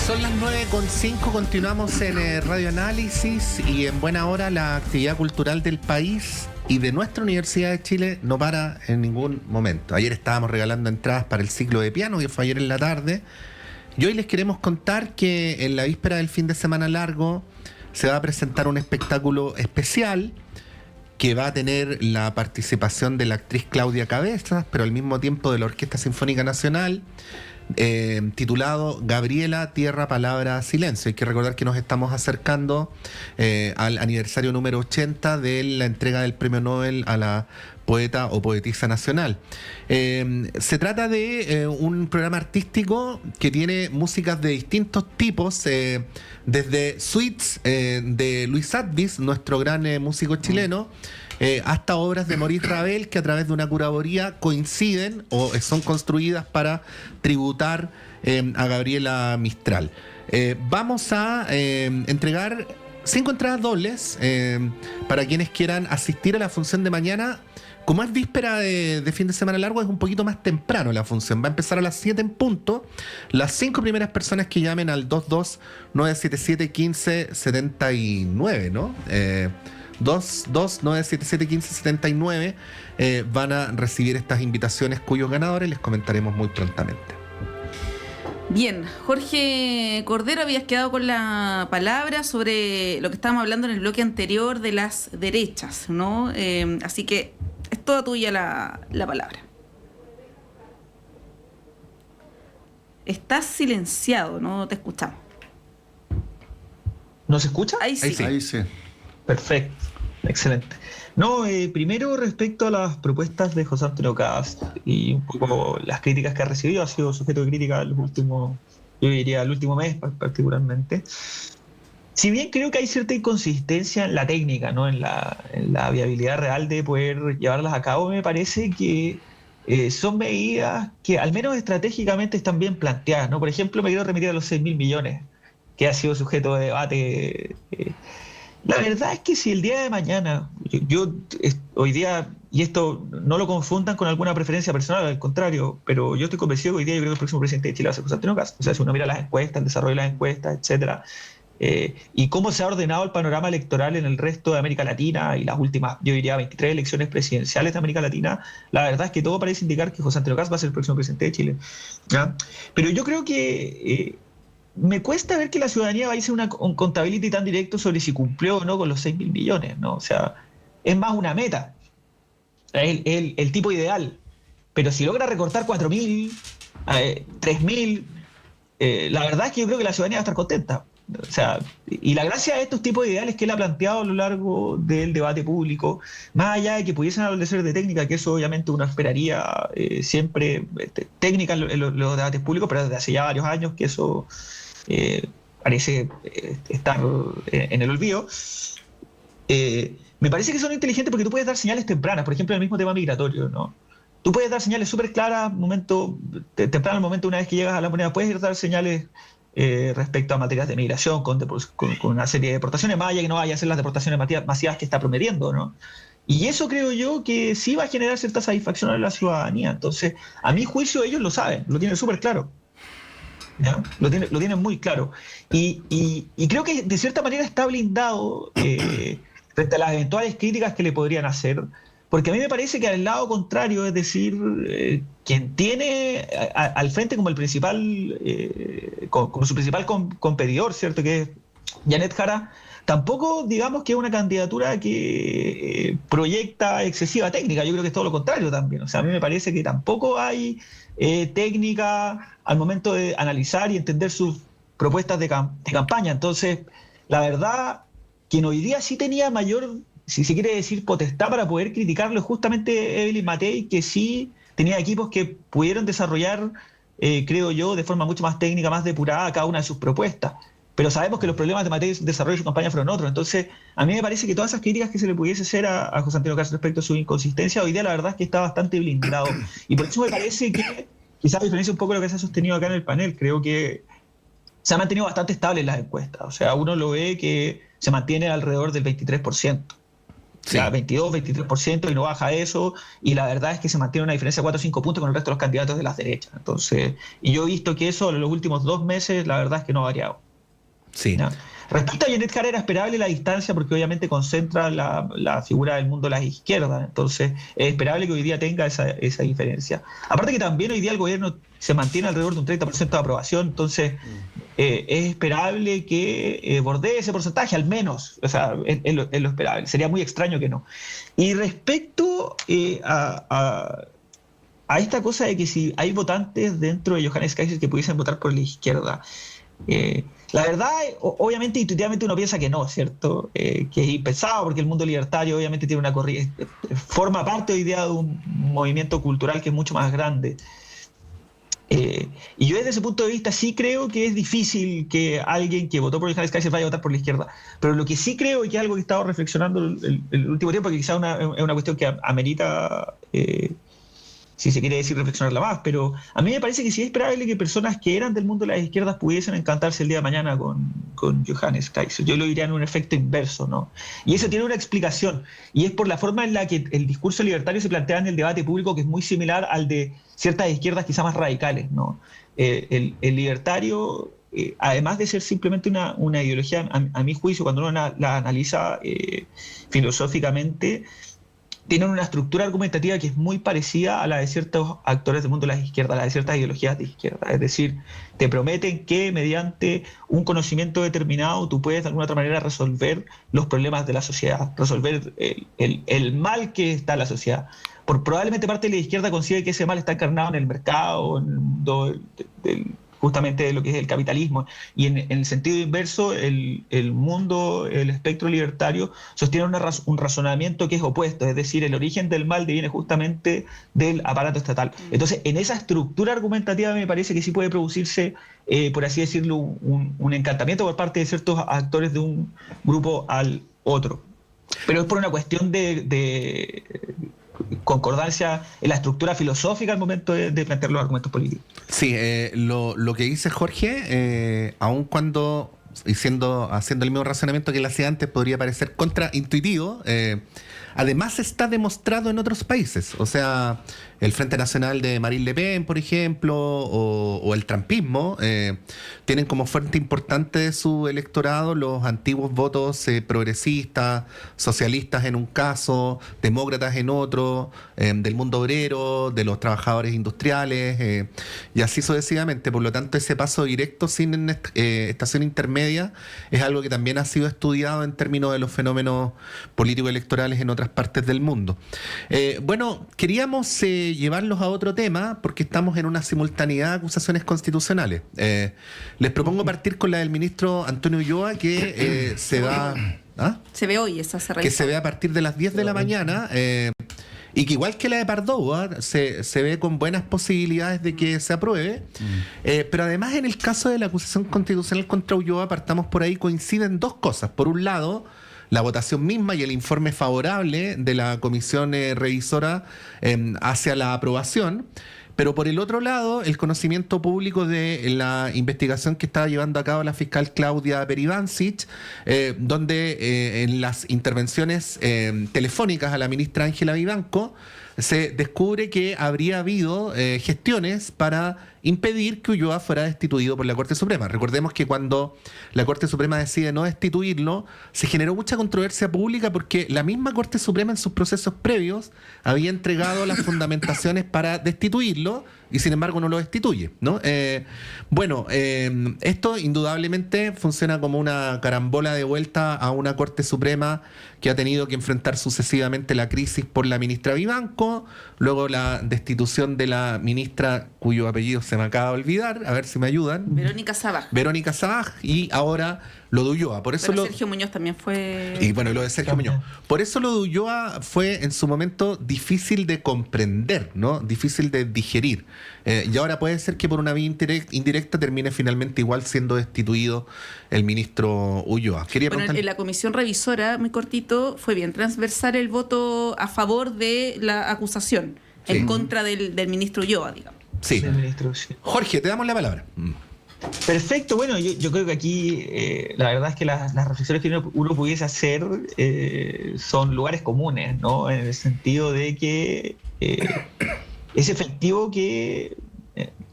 Speaker 2: Son las 9:05, continuamos en Radio Análisis y en buena hora la actividad cultural del país y de nuestra Universidad de Chile no para en ningún momento. Ayer estábamos regalando entradas para el ciclo de piano que fue ayer en la tarde y hoy les queremos contar que en la víspera del fin de semana largo se va a presentar un espectáculo especial que va a tener la participación de la actriz Claudia Cabezas, pero al mismo tiempo de la Orquesta Sinfónica Nacional, titulado Gabriela, Tierra, Palabra, Silencio. Hay que recordar que nos estamos acercando al aniversario número 80 de la entrega del Premio Nobel a la poeta o poetisa nacional. Se trata de un programa artístico que tiene músicas de distintos tipos, desde suites de Luis Advis, nuestro gran músico chileno, hasta obras de Maurice Ravel que a través de una curaduría coinciden o son construidas para tributar a Gabriela Mistral. Vamos a entregar 5 entradas dobles para quienes quieran asistir a la función de mañana. Como es víspera de fin de semana largo, es un poquito más temprano la función. Va a empezar a las 7 en punto. Las 5 primeras personas que llamen al 22-977-1579, ¿no? 22-977-1579 van a recibir estas invitaciones cuyos ganadores les comentaremos muy prontamente.
Speaker 3: Bien, Jorge Cordero, habías quedado con la palabra sobre lo que estábamos hablando en el bloque anterior de las derechas, ¿no? Así que es toda tuya la palabra. Estás silenciado, no te escuchamos.
Speaker 5: ¿No se escucha?
Speaker 3: Ahí sí.
Speaker 4: Ahí sí.
Speaker 5: Perfecto, excelente. No, primero respecto a las propuestas de José Antonio Cast y un poco las críticas que ha recibido, ha sido sujeto de crítica los últimos, yo diría el último mes particularmente. Si bien creo que hay cierta inconsistencia en la técnica, ¿no? en la viabilidad real de poder llevarlas a cabo, me parece que son medidas que al menos estratégicamente están bien planteadas, ¿no? Por ejemplo, me quiero remitir a los 6.000 millones, que ha sido sujeto de debate. La verdad es que si el día de mañana, hoy día, y esto no lo confundan con alguna preferencia personal, al contrario, pero yo estoy convencido que hoy día yo creo que el próximo presidente de Chile va a ser José Antonio Cast. O sea, si uno mira las encuestas, el desarrollo de las encuestas, etcétera, y cómo se ha ordenado el panorama electoral en el resto de América Latina y las últimas, yo diría, 23 elecciones presidenciales de América Latina, la verdad es que todo parece indicar que José Antonio Cast va a ser el próximo presidente de Chile, ¿ya? Pero yo creo que me cuesta ver que la ciudadanía va a hacer un contability tan directo sobre si cumplió o no con los 6.000 millones, ¿no? O sea, es más una meta. el tipo ideal. Pero si logra recortar 4.000, 3.000, la verdad es que yo creo que la ciudadanía va a estar contenta. O sea, y la gracia de estos tipos de ideales que él ha planteado a lo largo del debate público, más allá de que pudiesen adolecer de técnica, que eso obviamente uno esperaría siempre, técnica en los debates públicos, pero desde hace ya varios años que eso parece estar en el olvido. Me parece que son inteligentes porque tú puedes dar señales tempranas, por ejemplo, en el mismo tema migratorio, ¿no? Tú puedes dar señales súper claras temprano al momento, una vez que llegas a la moneda, puedes dar señales respecto a materias de migración, con una serie de deportaciones, más allá que no vaya a ser las deportaciones masivas que está prometiendo, ¿no? Y eso creo yo que sí va a generar cierta satisfacción a la ciudadanía. Entonces, a mi juicio, ellos lo saben, lo tienen súper claro. ¿Ya? Lo tienen muy claro. Y creo que de cierta manera está blindado frente a las eventuales críticas que le podrían hacer. Porque a mí me parece que al lado contrario, es decir, quien tiene al frente como el principal, como su principal competidor, ¿cierto? Que es Janet Jara, tampoco digamos que es una candidatura que proyecta excesiva técnica. Yo creo que es todo lo contrario también. O sea, a mí me parece que tampoco hay técnica al momento de analizar y entender sus propuestas de campaña. Entonces, la verdad, quien hoy día sí tenía mayor, si se quiere decir, potestad para poder criticarlo, es justamente Evelyn Matei, que sí tenía equipos que pudieron desarrollar, creo yo, de forma mucho más técnica, más depurada cada una de sus propuestas. Pero sabemos que los problemas de Matei en desarrollo de su campaña fueron otros. Entonces, a mí me parece que todas esas críticas que se le pudiese hacer a José Antonio Caz respecto a su inconsistencia, hoy día la verdad es que está bastante blindado. Y por eso me parece que, quizás diferencia un poco lo que se ha sostenido acá en el panel, creo que se ha mantenido bastante estable en las encuestas. O sea, uno lo ve que se mantiene alrededor del 23%. Sí. O sea, 22, 23% y no baja eso, y la verdad es que se mantiene una diferencia de 4 o 5 puntos con el resto de los candidatos de las derechas. Entonces, y yo he visto que eso en los últimos 2 meses, la verdad es que no ha variado.
Speaker 2: Sí.
Speaker 5: ¿No? Respecto a Janet Jara, era esperable la distancia porque obviamente concentra la figura del mundo de las izquierdas, entonces es esperable que hoy día tenga esa diferencia. Aparte que también hoy día el gobierno se mantiene alrededor de un 30% de aprobación, entonces es esperable que bordee ese porcentaje, al menos, o sea, es lo esperable, sería muy extraño que no. Y respecto a esta cosa de que si hay votantes dentro de Johannes Kaiser que pudiesen votar por la izquierda, la verdad, obviamente, intuitivamente uno piensa que no, ¿cierto? Que es impensado porque el mundo libertario obviamente tiene una corriente, forma parte hoy día de un movimiento cultural que es mucho más grande. Y yo desde ese punto de vista sí creo que es difícil que alguien que votó por Johannes Kaiser vaya a votar por la izquierda. Pero lo que sí creo, y que es algo que he estado reflexionando el último tiempo, que quizás es una cuestión que amerita, si se quiere decir, reflexionarla más, pero a mí me parece que sí es esperable que personas que eran del mundo de las izquierdas pudiesen encantarse el día de mañana con Johannes Kaiser. Yo lo diría en un efecto inverso, ¿no? Y eso tiene una explicación, y es por la forma en la que el discurso libertario se plantea en el debate público, que es muy similar al de ciertas izquierdas quizás más radicales, ¿no? El libertario, además de ser simplemente una ideología, a mi juicio, cuando uno la analiza filosóficamente, tienen una estructura argumentativa que es muy parecida a la de ciertos actores del mundo de las izquierdas, a la de ciertas ideologías de izquierda. Es decir, te prometen que mediante un conocimiento determinado tú puedes de alguna otra manera resolver los problemas de la sociedad, resolver el mal que está en la sociedad. Probablemente parte de la izquierda considera que ese mal está encarnado en el mercado, en el mundo justamente de lo que es el capitalismo, y en el sentido inverso el mundo, el espectro libertario sostiene un razonamiento que es opuesto, es decir, el origen del mal viene justamente del aparato estatal. Entonces, en esa estructura argumentativa me parece que sí puede producirse, por así decirlo, un encantamiento por parte de ciertos actores de un grupo al otro, pero es por una cuestión de concordancia en la estructura filosófica al momento de plantear los argumentos políticos.
Speaker 2: Sí, lo que dice Jorge, aun cuando haciendo el mismo razonamiento que él hacía antes, podría parecer contraintuitivo, además está demostrado en otros países. O sea, el Frente Nacional de Marine Le Pen, por ejemplo, o el trumpismo, tienen como fuente importante de su electorado los antiguos votos progresistas, socialistas en un caso, demócratas en otro, del mundo obrero, de los trabajadores industriales, y así sucesivamente. Por lo tanto, ese paso directo sin estación intermedia media, es algo que también ha sido estudiado en términos de los fenómenos político-electorales en otras partes del mundo. Bueno, queríamos llevarlos a otro tema porque estamos en una simultaneidad de acusaciones constitucionales. Les propongo partir con la del ministro Antonio Ulloa, que se va...
Speaker 3: Se ve hoy, esa se
Speaker 2: que se ve a partir de las 10 de la mañana, y que igual que la de Pardo, se ve con buenas posibilidades de que se apruebe. Pero además, en el caso de la acusación constitucional contra Ulloa, partamos por ahí, coinciden dos cosas. Por un lado, la votación misma y el informe favorable de la comisión revisora hacia la aprobación. Pero por el otro lado, el conocimiento público de la investigación que estaba llevando a cabo la fiscal Claudia Peribancic, donde en las intervenciones telefónicas a la ministra Ángela Vivanco se descubre que habría habido gestiones para impedir que Ulloa fuera destituido por la Corte Suprema. Recordemos que cuando la Corte Suprema decide no destituirlo, se generó mucha controversia pública porque la misma Corte Suprema en sus procesos previos había entregado las fundamentaciones para destituirlo y sin embargo no lo destituye, ¿no? Esto indudablemente funciona como una carambola de vuelta a una Corte Suprema que ha tenido que enfrentar sucesivamente la crisis por la ministra Vivanco, luego la destitución de la ministra cuyo apellido se me acaba de olvidar, a ver si me ayudan.
Speaker 3: Verónica Sabaj,
Speaker 2: y ahora lo de Ulloa. Por eso
Speaker 3: Sergio Muñoz también fue...
Speaker 2: Y bueno, lo de Sergio Muñoz. Por eso lo de Ulloa fue en su momento difícil de comprender, ¿no? Difícil de digerir. Y ahora puede ser que por una vía indirecta termine finalmente igual siendo destituido el ministro Ulloa.
Speaker 3: En la comisión revisora, muy cortito, fue bien transversal el voto a favor de la acusación, en contra del ministro Ulloa, digamos.
Speaker 2: Sí. Jorge, te damos la palabra.
Speaker 5: Perfecto, bueno, yo creo que aquí la verdad es que las reflexiones que uno pudiese hacer son lugares comunes, ¿no? En el sentido de que es efectivo que,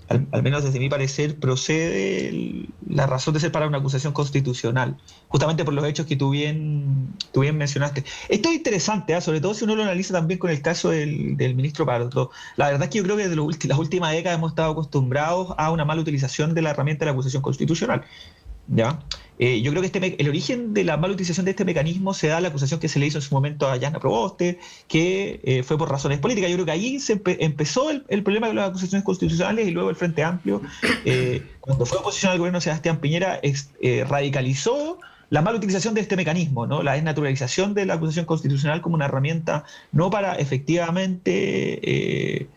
Speaker 5: al menos desde mi parecer, procede la razón de ser para una acusación constitucional, justamente por los hechos que tú bien mencionaste. Esto es interesante, sobre todo si uno lo analiza también con el caso del ministro Pardo. La verdad es que yo creo que desde las últimas décadas hemos estado acostumbrados a una mala utilización de la herramienta de la acusación constitucional, ¿ya? Yo creo que el origen de la mala utilización de este mecanismo se da a la acusación que se le hizo en su momento a Yasna Proboste, que fue por razones políticas. Yo creo que ahí empezó el problema de las acusaciones constitucionales, y luego el Frente Amplio, cuando fue oposición al gobierno de Sebastián Piñera, radicalizó la mala utilización de este mecanismo, ¿no? La desnaturalización de la acusación constitucional como una herramienta no para efectivamente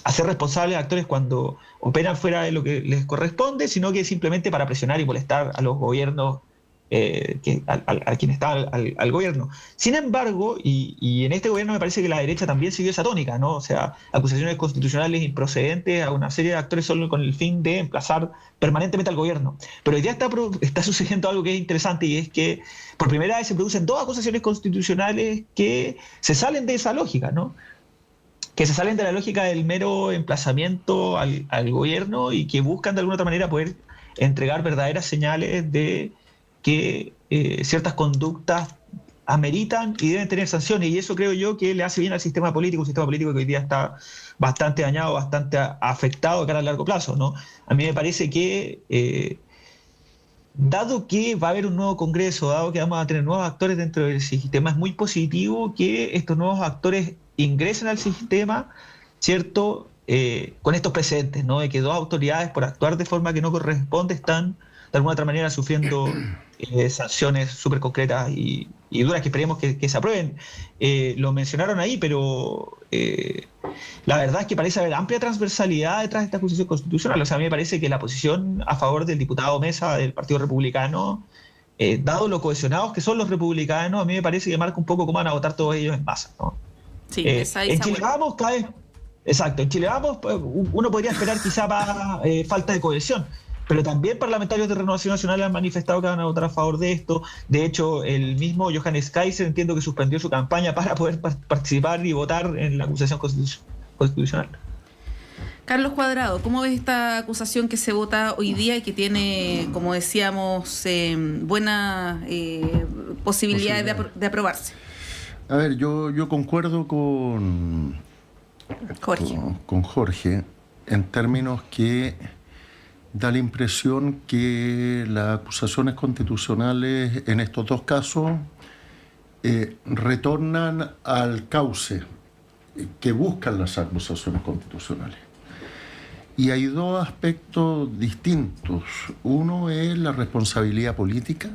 Speaker 5: hacer responsables a actores cuando operan fuera de lo que les corresponde, sino que simplemente para presionar y molestar a los gobiernos, a quien está al gobierno. Sin embargo, y en este gobierno me parece que la derecha también siguió esa tónica, ¿no? O sea, acusaciones constitucionales improcedentes a una serie de actores solo con el fin de emplazar permanentemente al gobierno. Pero hoy día está sucediendo algo que es interesante, y es que por primera vez se producen dos acusaciones constitucionales que se salen de esa lógica, ¿no? Que se salen de la lógica del mero emplazamiento al gobierno, y que buscan de alguna otra manera poder entregar verdaderas señales de que ciertas conductas ameritan y deben tener sanciones, y eso creo yo que le hace bien al sistema político, un sistema político que hoy día está bastante dañado, bastante afectado de cara a largo plazo, ¿no? A mí me parece que dado que va a haber un nuevo Congreso, dado que vamos a tener nuevos actores dentro del sistema, es muy positivo que estos nuevos actores ingresen al sistema, ¿cierto? Con estos precedentes, ¿no? De que dos autoridades, por actuar de forma que no corresponde, están de alguna otra manera sufriendo sanciones súper concretas y duras que esperemos que se aprueben. Lo mencionaron ahí, pero la verdad es que parece haber amplia transversalidad detrás de esta acusación constitucional. O sea, a mí me parece que la posición a favor del diputado Mesa del Partido Republicano, dado lo cohesionados que son los republicanos, a mí me parece que marca un poco cómo van a votar todos ellos en masa, ¿no?
Speaker 3: Sí,
Speaker 5: en Chile Vamos cada vez... Exacto, en Chile Vamos uno podría esperar quizá para falta de cohesión, pero también parlamentarios de Renovación Nacional han manifestado que van a votar a favor de esto. De hecho, el mismo Johannes Kaiser entiendo que suspendió su campaña para poder participar y votar en la acusación constitucional.
Speaker 3: Carlos Cuadrado, ¿cómo ves esta acusación que se vota hoy día y que tiene, como decíamos, buenas posibilidades de aprobarse?
Speaker 4: A ver, yo concuerdo con Jorge en términos que da la impresión que las acusaciones constitucionales en estos dos casos retornan al cauce que buscan las acusaciones constitucionales. Y hay dos aspectos distintos. Uno es la responsabilidad política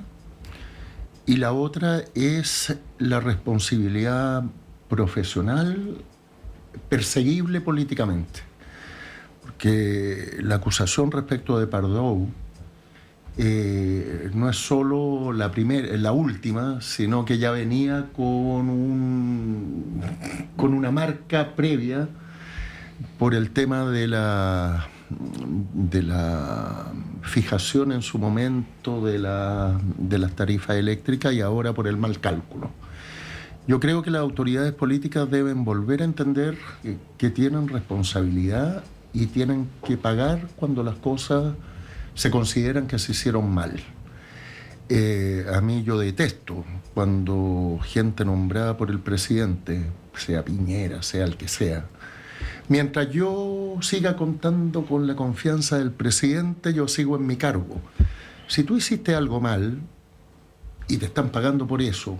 Speaker 4: y la otra es la responsabilidad profesional perseguible políticamente. Porque la acusación respecto de Pardoe no es solo la última, sino que ya venía con una marca previa por el tema de la fijación en su momento de las tarifas eléctricas y ahora por el mal cálculo. Yo creo que las autoridades políticas deben volver a entender que tienen responsabilidad y tienen que pagar cuando las cosas se consideran que se hicieron mal. A mí yo detesto cuando gente nombrada por el presidente, sea Piñera, sea el que sea, mientras yo siga contando con la confianza del presidente, yo sigo en mi cargo. Si tú hiciste algo mal y te están pagando por eso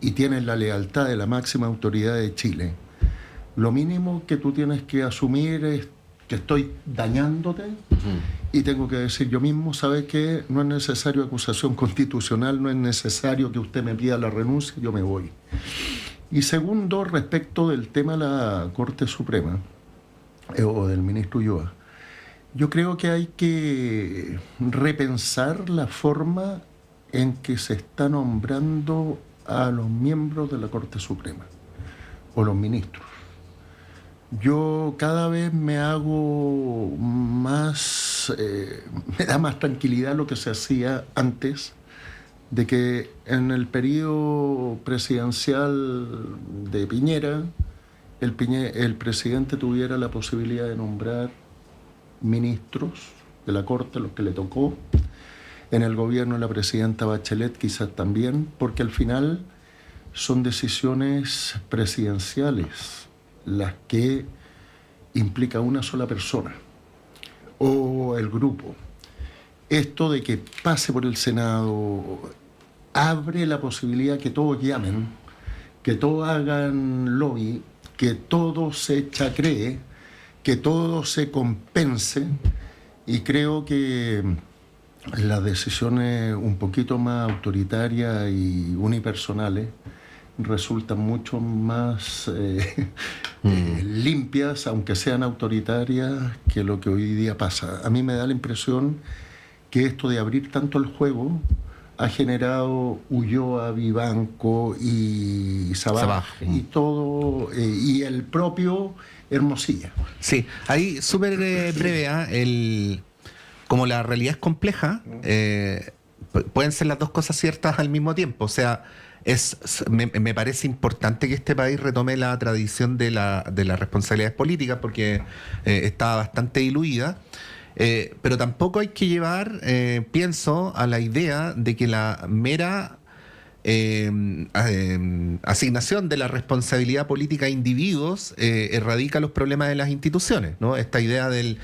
Speaker 4: y tienes la lealtad de la máxima autoridad de Chile, lo mínimo que tú tienes que asumir es que estoy dañándote y tengo que decir yo mismo, ¿sabe qué? No es necesario acusación constitucional, no es necesario que usted me pida la renuncia, yo me voy. Y segundo, respecto del tema de la Corte Suprema, o del ministro Ulloa, yo creo que hay que repensar la forma en que se está nombrando a los miembros de la Corte Suprema, o los ministros. Yo cada vez me hago más, me da más tranquilidad lo que se hacía antes de que en el periodo presidencial de Piñera, el presidente tuviera la posibilidad de nombrar ministros de la Corte, los que le tocó. En el gobierno de la presidenta Bachelet quizás también, porque al final son decisiones presidenciales las que implica una sola persona o el grupo. Esto de que pase por el Senado abre la posibilidad que todos llamen, que todos hagan lobby, que todo se chacree, que todo se compense, y creo que las decisiones un poquito más autoritarias y unipersonales resultan mucho más limpias, aunque sean autoritarias, que lo que hoy día pasa. A mí me da la impresión que esto de abrir tanto el juego ha generado Ulloa, Vivanco y Sabaj y todo, y el propio Hermosilla.
Speaker 2: Sí, ahí súper breve, como la realidad es compleja, pueden ser las dos cosas ciertas al mismo tiempo. O sea, me parece importante que este país retome la tradición de las responsabilidades políticas, porque está bastante diluida. Pero tampoco hay que llevar, pienso, a la idea de que la mera asignación de la responsabilidad política a individuos erradica los problemas de las instituciones, ¿no? Esta idea del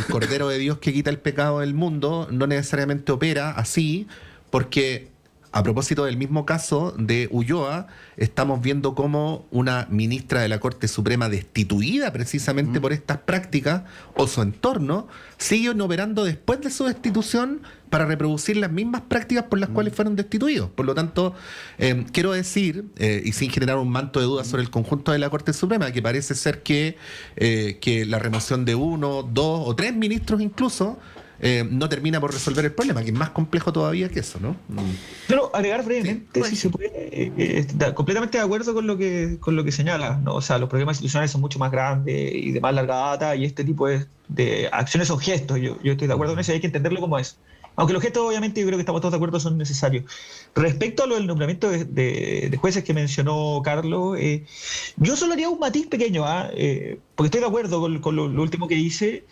Speaker 2: Cordero de Dios que quita el pecado del mundo no necesariamente opera así, porque a propósito del mismo caso de Ulloa, estamos viendo cómo una ministra de la Corte Suprema destituida precisamente por estas prácticas o su entorno sigue operando después de su destitución para reproducir las mismas prácticas por las cuales fueron destituidos. Por lo tanto, quiero decir, y sin generar un manto de dudas sobre el conjunto de la Corte Suprema, que parece ser que la remoción de 1, 2 o 3 ministros incluso no termina por resolver el problema, que es más complejo todavía que eso, ¿no?
Speaker 5: Pero agregar brevemente, si se puede, completamente de acuerdo con lo que señala, ¿no? O sea, los problemas institucionales son mucho más grandes y de más larga data, y este tipo de acciones son gestos. Yo estoy de acuerdo con eso y hay que entenderlo como es. Aunque los gestos, obviamente, yo creo que estamos todos de acuerdo, son necesarios. Respecto a lo del nombramiento de jueces que mencionó Carlos, yo solo haría un matiz pequeño, porque estoy de acuerdo con lo último que dice.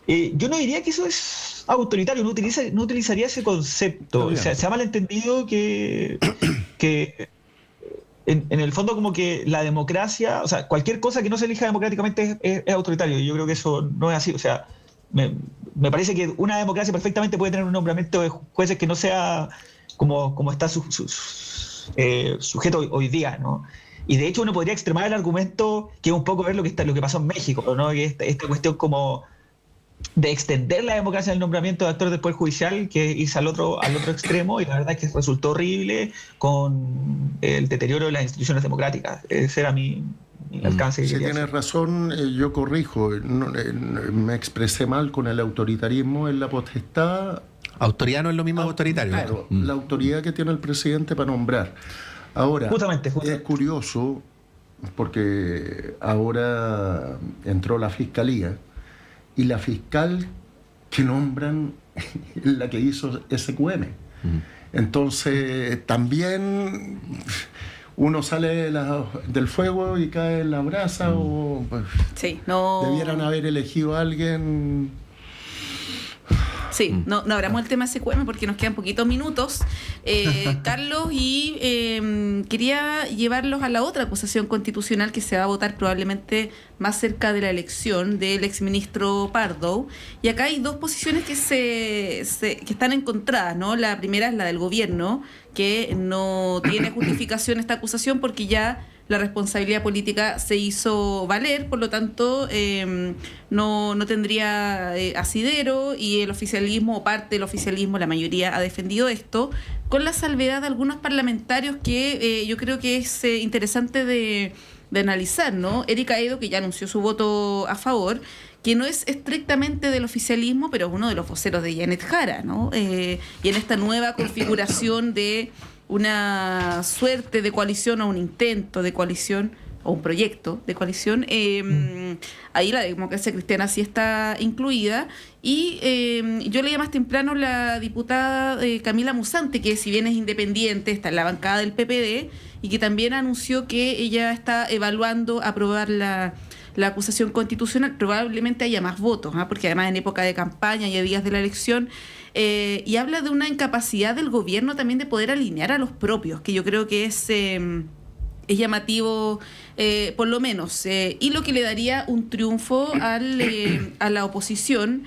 Speaker 5: Yo no diría que eso es autoritario, no utilizaría ese concepto. O sea, se ha malentendido que en el fondo como que la democracia, o sea, cualquier cosa que no se elija democráticamente es autoritario. Y yo creo que eso no es así. O sea, me parece que una democracia perfectamente puede tener un nombramiento de jueces que no sea como está sujeto hoy día, ¿no? Y de hecho uno podría extremar el argumento, que es un poco ver lo que pasó en México, ¿no? Que esta cuestión como de extender la democracia del nombramiento de actores del Poder Judicial, que irse al otro extremo, y la verdad es que resultó horrible con el deterioro de las instituciones democráticas. Ese era mi alcance.
Speaker 4: Si tienes razón, yo corrijo, me expresé mal con el autoritarismo en la potestad.
Speaker 2: Autoridad no es lo mismo que autoritario.
Speaker 4: Claro, la autoridad que tiene el presidente para nombrar. Ahora,
Speaker 5: justamente.
Speaker 4: Es curioso, porque ahora entró la fiscalía, y la fiscal que nombran es la que hizo SQM. Entonces, también uno sale del fuego y cae en la brasa, o pues,
Speaker 3: sí, no
Speaker 4: debieran haber elegido a alguien.
Speaker 3: Sí, no abramos el tema SQM porque nos quedan poquitos minutos, Carlos, y quería llevarlos a la otra acusación constitucional que se va a votar probablemente más cerca de la elección del exministro Pardo. Y acá hay dos posiciones que están encontradas, ¿no? La primera es la del gobierno, que no tiene justificación esta acusación porque ya la responsabilidad política se hizo valer, por lo tanto no tendría asidero, y el oficialismo o parte del oficialismo, la mayoría, ha defendido esto, con la salvedad de algunos parlamentarios que yo creo que es interesante de analizar, ¿no? Erika Edo, que ya anunció su voto a favor, que no es estrictamente del oficialismo, pero es uno de los voceros de Janet Jara, ¿no? Y en esta nueva configuración de una suerte de coalición o un intento de coalición o un proyecto de coalición, ahí la democracia cristiana sí está incluida. Y yo leía más temprano la diputada Camila Musante, que si bien es independiente, está en la bancada del PPD, y que también anunció que ella está evaluando aprobar la acusación constitucional. Probablemente haya más votos, porque además en época de campaña y a días de la elección, y habla de una incapacidad del gobierno también de poder alinear a los propios, que yo creo que es llamativo, por lo menos, y lo que le daría un triunfo a la oposición.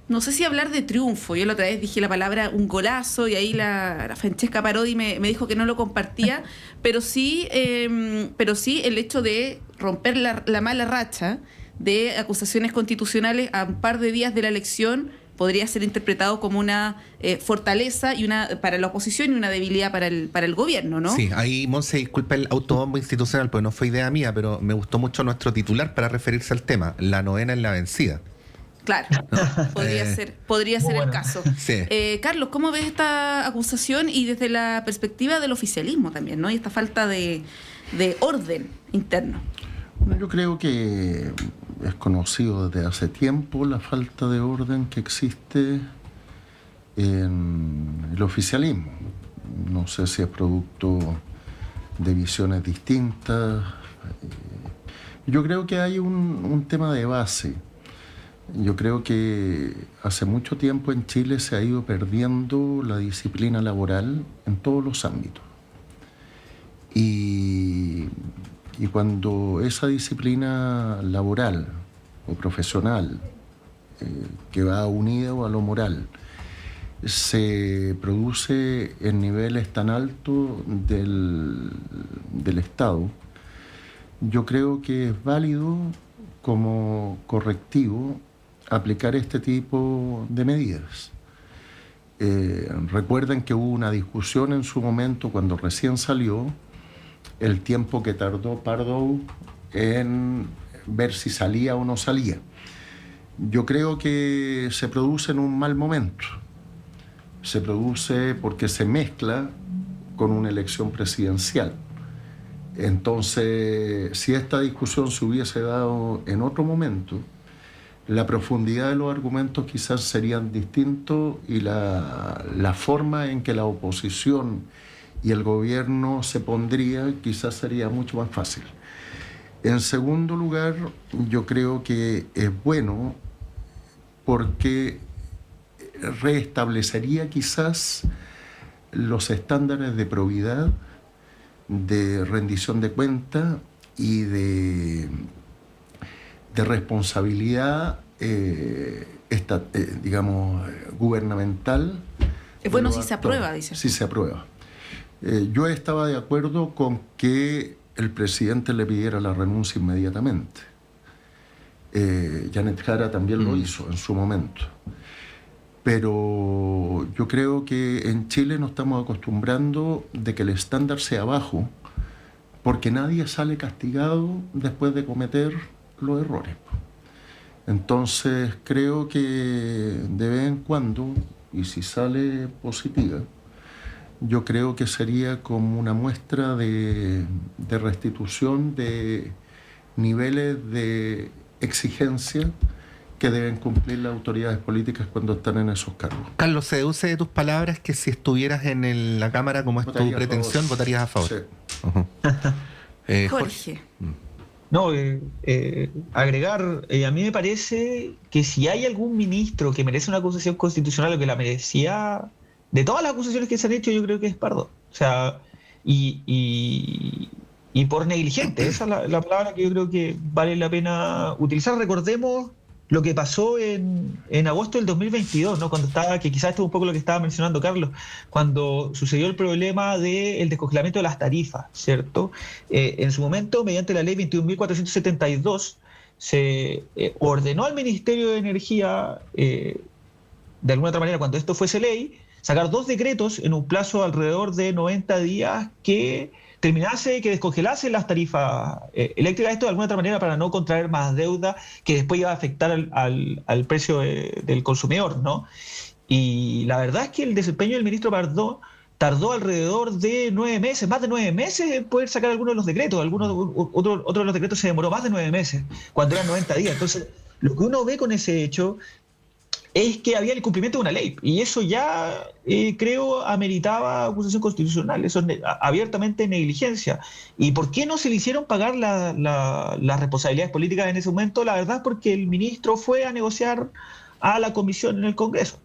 Speaker 3: No sé si hablar de triunfo, yo la otra vez dije la palabra un golazo, y ahí la Francesca Parodi me dijo que no lo compartía, pero sí el hecho de romper la mala racha de acusaciones constitucionales a un par de días de la elección podría ser interpretado como una fortaleza y para la oposición y una debilidad para el gobierno, ¿no?
Speaker 2: Sí, ahí, Monse, disculpa el autobombo institucional, porque no fue idea mía, pero me gustó mucho nuestro titular para referirse al tema: la novena en la vencida.
Speaker 3: Claro, ¿no? podría ser el caso.
Speaker 2: Sí.
Speaker 3: Carlos, ¿cómo ves esta acusación y desde la perspectiva del oficialismo también, ¿no? Y esta falta de orden interno.
Speaker 4: Bueno, yo creo que es conocido desde hace tiempo la falta de orden que existe en el oficialismo. No sé si es producto de visiones distintas. Yo creo que hay un tema de base. Yo creo que hace mucho tiempo en Chile se ha ido perdiendo la disciplina laboral en todos los ámbitos. Y cuando esa disciplina laboral o profesional, que va unida a lo moral, se produce en niveles tan altos del Estado, yo creo que es válido como correctivo aplicar este tipo de medidas. Recuerden que hubo una discusión en su momento cuando recién salió, el tiempo que tardó Pardo en ver si salía o no salía. Yo creo que se produce en un mal momento. Se produce porque se mezcla con una elección presidencial. Entonces, si esta discusión se hubiese dado en otro momento, la profundidad de los argumentos quizás serían distintos, y la forma en que la oposición y el gobierno se pondría quizás sería mucho más fácil. En segundo lugar, yo creo que es bueno porque reestablecería quizás los estándares de probidad, de rendición de cuentas y de responsabilidad gubernamental.
Speaker 3: Es bueno si se aprueba, dice.
Speaker 4: Si se aprueba. Yo estaba de acuerdo con que el presidente le pidiera la renuncia inmediatamente. Janet Jara también lo hizo en su momento. Pero yo creo que en Chile nos estamos acostumbrando de que el estándar sea bajo, porque nadie sale castigado después de cometer los errores. Entonces creo que de vez en cuando, y si sale positiva, yo creo que sería como una muestra de restitución de niveles de exigencia que deben cumplir las autoridades políticas cuando están en esos cargos.
Speaker 2: Carlos, se deduce de tus palabras que si estuvieras en la Cámara, como es tu pretensión, votarías a favor.
Speaker 4: Sí.
Speaker 3: Jorge.
Speaker 5: No, agregar, a mí me parece que si hay algún ministro que merece una acusación constitucional o que la merecía, de todas las acusaciones que se han hecho, yo creo que es Pardo. O sea, y por negligente, esa es la palabra que yo creo que vale la pena utilizar. Recordemos lo que pasó en agosto del 2022, ¿no? Cuando estaba, que quizás esto es un poco lo que estaba mencionando Carlos, cuando sucedió el problema del descongelamiento de las tarifas, ¿cierto? En su momento, mediante la ley 21.472, se ordenó al Ministerio de Energía, de alguna otra manera, cuando esto fuese ley, sacar 2 decretos en un plazo alrededor de 90 días que descongelase las tarifas eléctricas, esto de alguna otra manera para no contraer más deuda que después iba a afectar al precio del consumidor, ¿no? Y la verdad es que el desempeño del ministro Pardo tardó alrededor de 9 meses, más de 9 meses en poder sacar algunos de los decretos. Otro de los decretos se demoró más de 9 meses, cuando eran 90 días. Entonces, lo que uno ve con ese hecho es que había el cumplimiento de una ley, y eso ya creo ameritaba acusación constitucional. Eso es abiertamente negligencia. ¿Y por qué no se le hicieron pagar las responsabilidades políticas en ese momento? La verdad es porque el ministro fue a negociar a la comisión en el Congreso,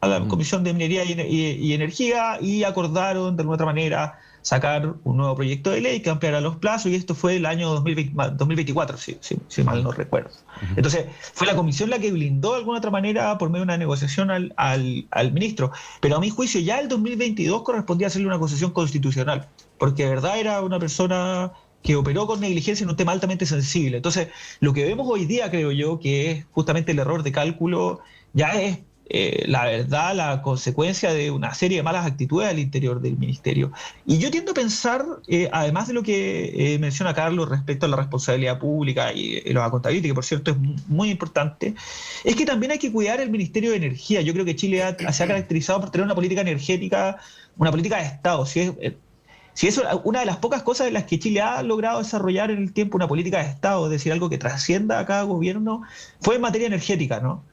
Speaker 5: a la Comisión de Minería y Energía, y acordaron de alguna otra manera sacar un nuevo proyecto de ley que ampliara los plazos, y esto fue el año 2024, si mal no recuerdo. Entonces, fue la comisión la que blindó de alguna otra manera por medio de una negociación al ministro. Pero a mi juicio ya el 2022 correspondía hacerle una acusación constitucional, porque de verdad era una persona que operó con negligencia en un tema altamente sensible. Entonces, lo que vemos hoy día, creo yo, que es justamente el error de cálculo, ya es la verdad, la consecuencia de una serie de malas actitudes al interior del ministerio. Y yo tiendo a pensar, además de lo que menciona Carlos respecto a la responsabilidad pública y la contabilidad, que por cierto es muy importante, es que también hay que cuidar el Ministerio de Energía. Yo creo que Chile se ha caracterizado por tener una política energética, una política de Estado. Si eso es una de las pocas cosas en las que Chile ha logrado desarrollar en el tiempo una política de Estado, es decir, algo que trascienda a cada gobierno, fue en materia energética, ¿no?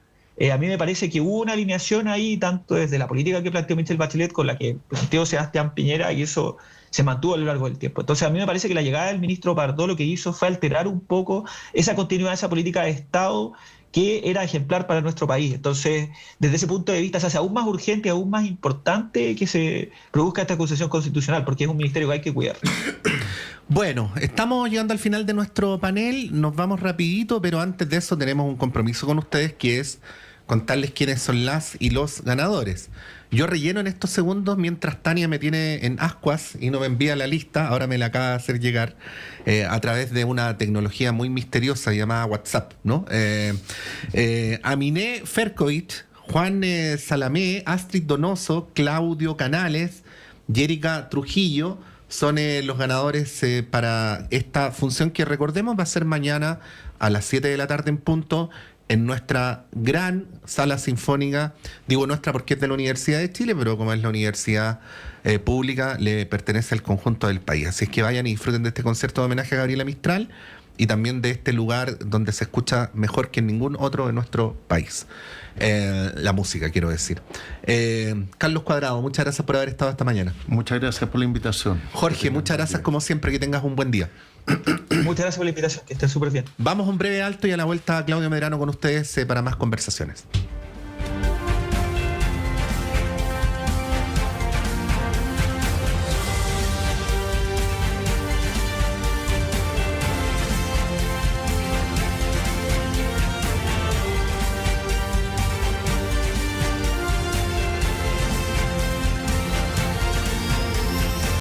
Speaker 5: A mí me parece que hubo una alineación ahí, tanto desde la política que planteó Michelle Bachelet con la que planteó Sebastián Piñera, y eso se mantuvo a lo largo del tiempo. Entonces, a mí me parece que la llegada del ministro Pardo lo que hizo fue alterar un poco esa continuidad, esa política de Estado que era ejemplar para nuestro país. Entonces, desde ese punto de vista, se hace aún más urgente, aún más importante que se produzca esta acusación constitucional, porque es un ministerio que hay que cuidar.
Speaker 2: Bueno, estamos llegando al final de nuestro panel, nos vamos rapidito, pero antes de eso tenemos un compromiso con ustedes, que es contarles quiénes son las y los ganadores. Yo relleno en estos segundos mientras Tania me tiene en ascuas y no me envía la lista. Ahora me la acaba de hacer llegar a través de una tecnología muy misteriosa llamada WhatsApp, ¿no? Aminé Ferkovic, Juan Salamé, Astrid Donoso, Claudio Canales, Yérica Trujillo son los ganadores para esta función, que recordemos va a ser mañana a las 7 de la tarde en punto, en nuestra gran sala sinfónica. Digo nuestra porque es de la Universidad de Chile, pero como es la universidad pública, le pertenece al conjunto del país. Así es que vayan y disfruten de este concierto de homenaje a Gabriela Mistral, y también de este lugar donde se escucha mejor que en ningún otro de nuestro país. La música, quiero decir. Carlos Cuadrado, muchas gracias por haber estado esta mañana.
Speaker 4: Muchas gracias por la invitación.
Speaker 2: Jorge, muchas gracias como siempre, que tengas un buen día.
Speaker 5: Muchas gracias por la invitación, que estén súper bien.
Speaker 2: Vamos a un breve alto y a la vuelta Claudio Medrano con ustedes para más conversaciones.